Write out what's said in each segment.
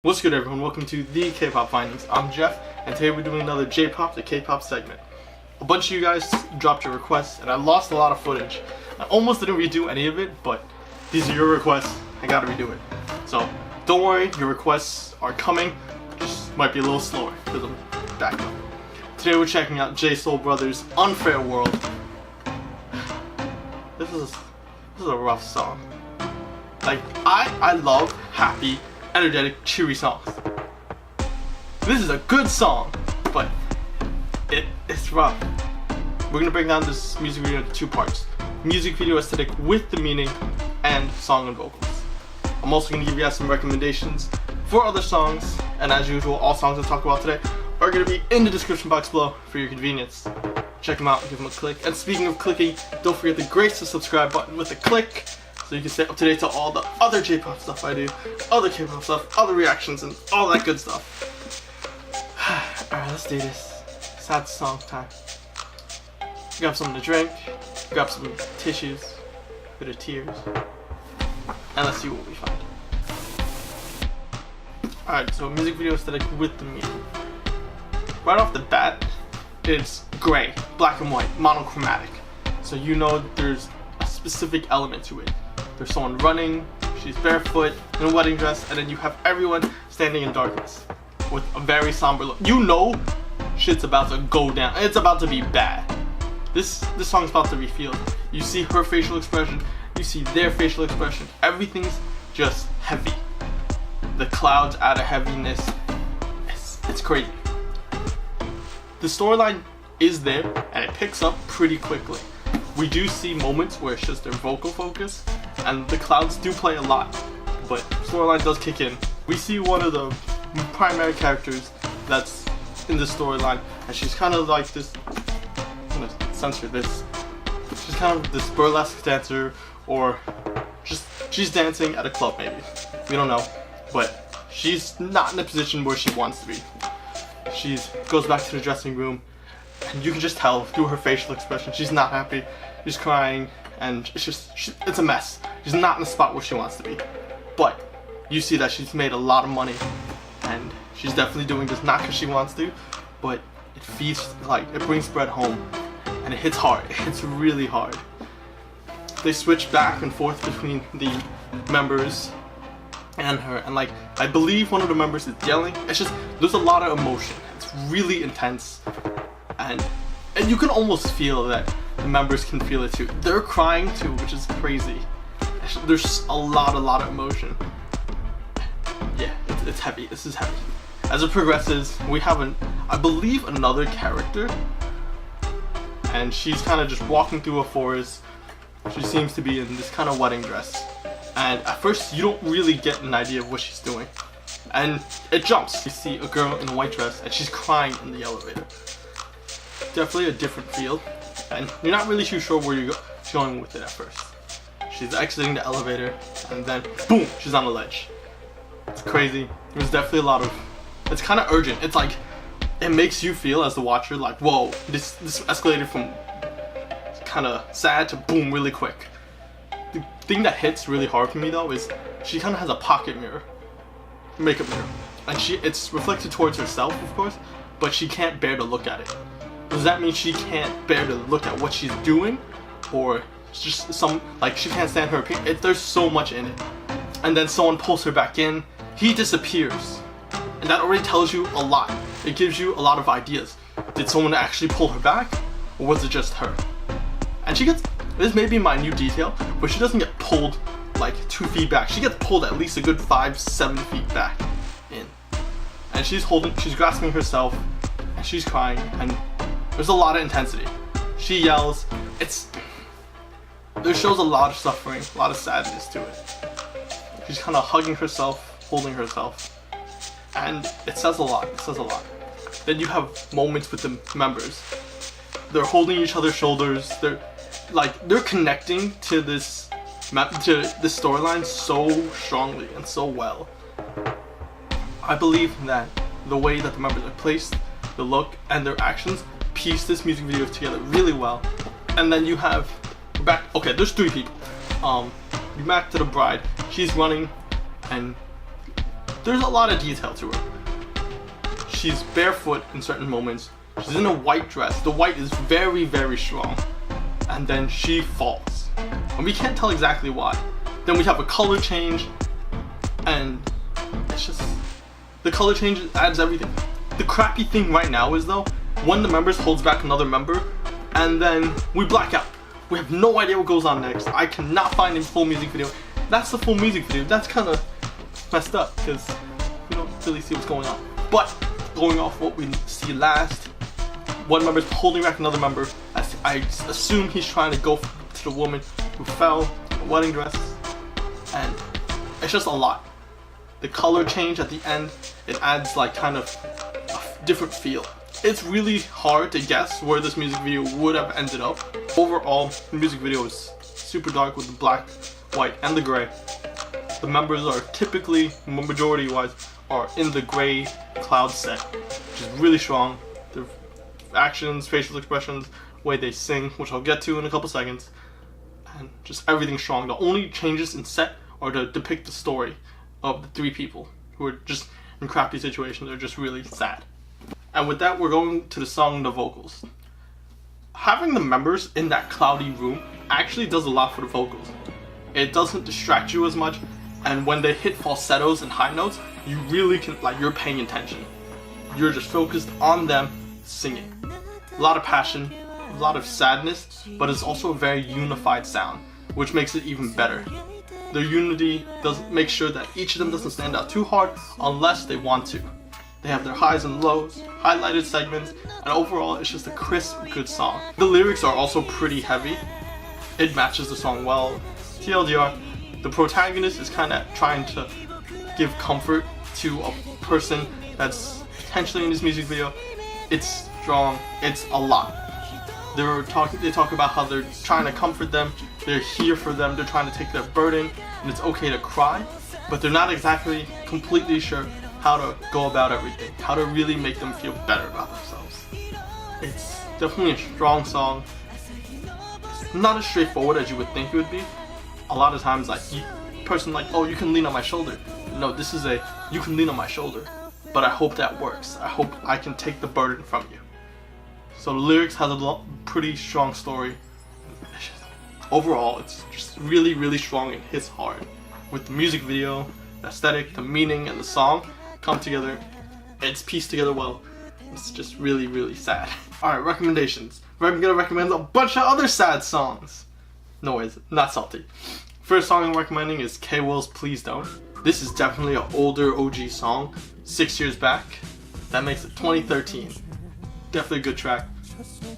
What's good, everyone? Welcome to the K-pop findings. I'm Jeff, and today we're doing another J-pop to K-pop segment. A bunch of you guys dropped your requests, and I lost a lot of footage. I almost didn't redo any of it, but these are your requests. I gotta redo it. So don't worry, your requests are coming. Just might be a little slower because I'm back up. Today we're checking out J Soul Brothers' Unfair World. This is a rough song. Like I love happy, energetic, cheery songs. This is a good song, but it's rough. We're gonna break down this music video into two parts: music video aesthetic with the meaning, and song and vocals. I'm also gonna give you guys some recommendations for other songs, and as usual, all songs I talk about today are gonna be in the description box below for your convenience. Check them out, give them a click. And speaking of clicking, don't forget to grace the subscribe button with a click, so you can stay up to date to all the other J-pop stuff I do, other K-pop stuff, other reactions, and all that good stuff. Alright, let's do this. Sad song time. Grab something to drink, grab some tissues, a bit of tears, and let's see what we find. Alright, so music video aesthetic with the meaning. Right off the bat, it's gray, black and white, monochromatic. So you know there's a specific element to it. There's someone running, she's barefoot, in a wedding dress, and then you have everyone standing in darkness with a very somber look. You know shit's about to go down. It's about to be bad. This song's about to be feel. You see her facial expression, you see their facial expression. Everything's just heavy. The clouds add a heaviness. It's crazy. The storyline is there, and it picks up pretty quickly. We do see moments where it's just their vocal focus, and the clouds do play a lot, but storyline does kick in. We see one of the primary characters that's in the storyline, and she's kind of like this, I'm gonna censor this, she's kind of this burlesque dancer, or just she's dancing at a club maybe, we don't know, but she's not in a position where she wants to be. She goes back to the dressing room, and you can just tell through her facial expression she's not happy, she's crying, and it's a mess. She's not in the spot where she wants to be. But you see that she's made a lot of money, and she's definitely doing this not because she wants to, but it feeds, like, it brings bread home, and it hits hard. It hits really hard. They switch back and forth between the members and her, and like I believe one of the members is yelling. It's just there's a lot of emotion. It's really intense, and you can almost feel that the members can feel it too. They're crying too, which is crazy. There's a lot of emotion. Yeah, it's heavy. This is heavy. As it progresses, we have I believe another character, and she's kind of just walking through a forest. She seems to be in this kind of wedding dress. And at first, you don't really get an idea of what she's doing. And it jumps. You see a girl in a white dress, and she's crying in the elevator. Definitely a different feel. And you're not really too sure where you're going with it at first. She's exiting the elevator, and then, boom, she's on the ledge. It's crazy. There's definitely a lot of... It's kind of urgent. It's like, it makes you feel as the watcher, like, whoa, this escalated from kind of sad to boom really quick. The thing that hits really hard for me though is she kind of has a pocket mirror, makeup mirror, and it's reflected towards herself, of course, but she can't bear to look at it. Does that mean she can't bear to look at what she's doing, or just she can't stand her appearance? There's so much in it. And then someone pulls her back in, he disappears, and that already tells you a lot. It gives you a lot of ideas. Did someone actually pull her back, or was it just her? And she gets, this may be a minute detail, but she doesn't get pulled like 2 feet back. She gets pulled at least a good 5-7 feet back in. And she's grasping herself, and she's crying, and there's a lot of intensity. She yells. There shows a lot of suffering, a lot of sadness to it. She's kind of hugging herself, holding herself, and it says a lot. It says a lot. Then you have moments with the members. They're holding each other's shoulders. They're connecting to this storyline so strongly and so well. I believe that the way that the members are placed, the look, and their actions piece this music video together really well. And then you have there's 3 people. You back to the bride. She's running, and there's a lot of detail to her. She's barefoot in certain moments. She's in a white dress. The white is very, very strong. And then she falls. And we can't tell exactly why. Then we have a color change. And it's just... the color change adds everything. The crappy thing right now is though, one of the members holds back another member. And then we black out. We have no idea what goes on next. I cannot find a full music video. That's the full music video. That's kind of messed up because we don't really see what's going on. But going off what we see last, one member is holding back another member. I assume he's trying to go to the woman who fell in a wedding dress, and it's just a lot. The color change at the end, it adds like kind of a different feel. It's really hard to guess where this music video would have ended up. Overall, the music video is super dark with the black, white, and the gray. The members are typically, majority-wise, are in the gray cloud set, which is really strong. Their actions, facial expressions, way they sing, which I'll get to in a couple seconds, and just everything's strong. The only changes in set are to depict the story of the three people who are just in crappy situations. They're just really sad. And with that, we're going to the song, the vocals. Having the members in that cloudy room actually does a lot for the vocals. It doesn't distract you as much, and when they hit falsettos and high notes, you really can, like, you're paying attention. You're just focused on them singing. A lot of passion, a lot of sadness, but it's also a very unified sound, which makes it even better. Their unity does make sure that each of them doesn't stand out too hard unless they want to. They have their highs and lows, highlighted segments, and overall it's just a crisp, good song. The lyrics are also pretty heavy. It matches the song well. TLDR, the protagonist is kind of trying to give comfort to a person that's potentially in this music video. It's strong, it's a lot. They talk about how they're trying to comfort them, they're here for them, they're trying to take their burden, and it's okay to cry, but they're not exactly completely sure how to go about everything, how to really make them feel better about themselves. It's definitely a strong song. It's not as straightforward as you would think it would be. A lot of times, like, person like, oh, you can lean on my shoulder. No, this is a, you can lean on my shoulder, but I hope that works. I hope I can take the burden from you. So the lyrics has a pretty strong story. Overall, it's just really, really strong and hits hard. With the music video, the aesthetic, the meaning, and the song come together. It's pieced together well. It's just really, really sad. Alright, recommendations. I'm gonna recommend a bunch of other sad songs. No ways, not salty. First song I'm recommending is K-Will's Please Don't. This is definitely an older OG song, 6 years back. That makes it 2013. Definitely a good track.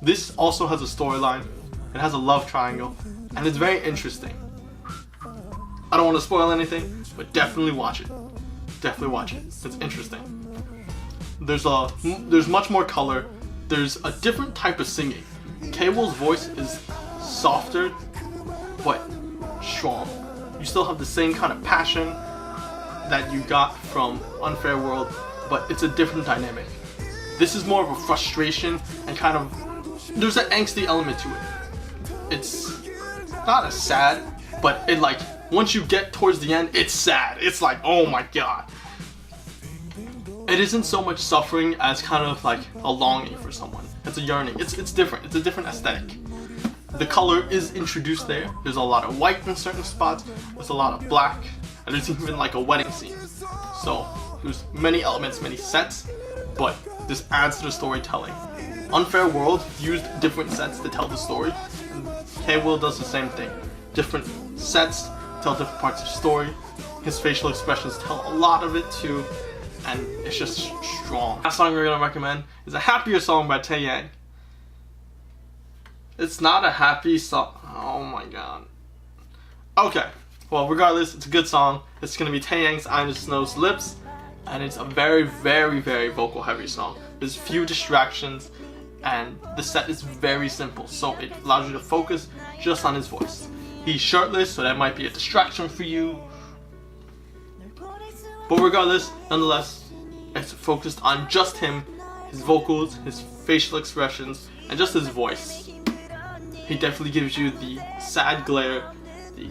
This also has a storyline. It has a love triangle, and it's very interesting. I don't want to spoil anything, but definitely watch it. Definitely watch it. It's interesting. There's much more color. There's a different type of singing. K-Will's voice is softer, but strong. You still have the same kind of passion that you got from Unfair World, but it's a different dynamic. This is more of a frustration and kind of, there's an angsty element to it. It's not as sad, but it, like, once you get towards the end, it's sad. It's like, oh my god. It isn't so much suffering as kind of like a longing for someone. It's a yearning. It's different. It's a different aesthetic. The color is introduced there. There's a lot of white in certain spots. There's a lot of black. And there's even like a wedding scene. So there's many elements, many sets, but this adds to the storytelling. Unfair World used different sets to tell the story. And K-Will does the same thing. Different sets tell different parts of the story. His facial expressions tell a lot of it too, and it's just strong. Last song we're gonna recommend is a happier song by Taeyang. It's not a happy song. Oh my god. Okay, well, regardless, it's a good song. It's gonna be Taeyang's I Snow's Lips, and it's a very, very, very vocal heavy song. There's few distractions, and the set is very simple, so it allows you to focus just on his voice. He's shirtless, so that might be a distraction for you. But regardless, nonetheless, it's focused on just him, his vocals, his facial expressions, and just his voice. He definitely gives you the sad glare,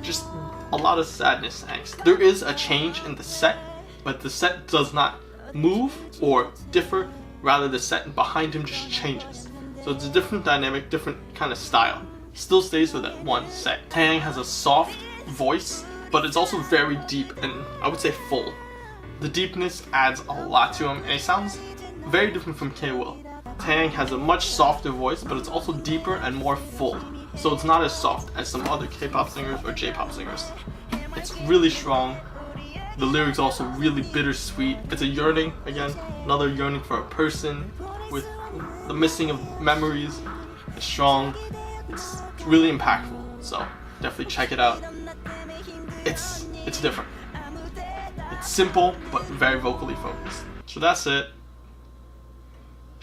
just a lot of sadness, angst. There is a change in the set but the set does not move or differ, rather the set behind him just changes. So it's a different dynamic, different kind of style. Still stays with that one set. Taeyang has a soft voice, but it's also very deep and I would say full. The deepness adds a lot to him, and it sounds very different from K-Will. Taeyang has a much softer voice, but it's also deeper and more full. So it's not as soft as some other K-pop singers or J-pop singers. It's really strong. The lyrics also really bittersweet. It's a yearning, again, another yearning for a person with the missing of memories. It's strong. It's really impactful. So definitely check it out. It's different. It's simple, but very vocally focused. So that's it.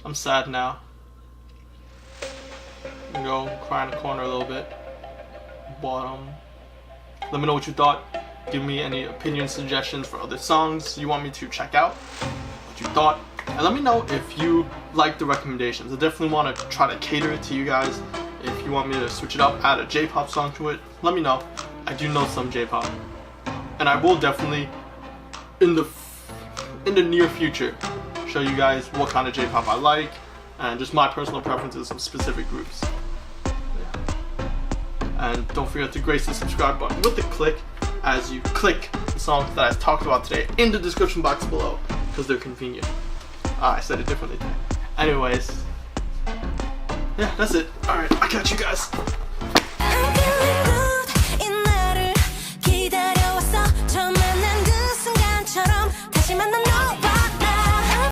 I'm sad now. I'm gonna go cry in the corner a little bit. But let me know what you thought. Give me any opinion suggestions for other songs you want me to check out. What you thought. And let me know if you like the recommendations. I definitely want to try to cater it to you guys. If you want me to switch it up, add a J-pop song to it, let me know. I do know some J-pop. And I will definitely, in the near future, show you guys what kind of J-pop I like and just my personal preferences of specific groups. Yeah. And don't forget to grace the subscribe button with the click as you click the songs that I talked about today in the description box below because they're convenient. I said it differently today. Anyways, yeah, that's it. Alright, I got you guys.